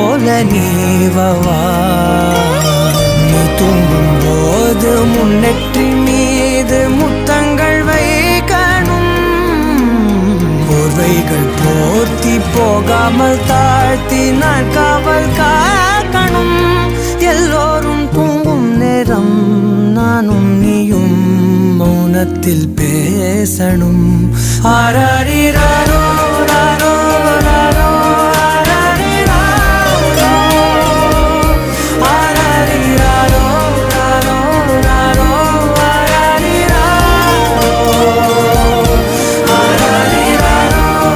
போல நீவவா. நீ தூங்கும் போது முன்னெற்றி மீது முத்தங்கள் வைக்கணும். போர்வைகள் போர்த்தி போகாமல் தாழ்த்தி நான் காவல் காக்கணும். எல்லோரும் தூங்கும் நேரம் நானும் நீயும் மௌனத்தில் பேசணும். ஆராரிராரோ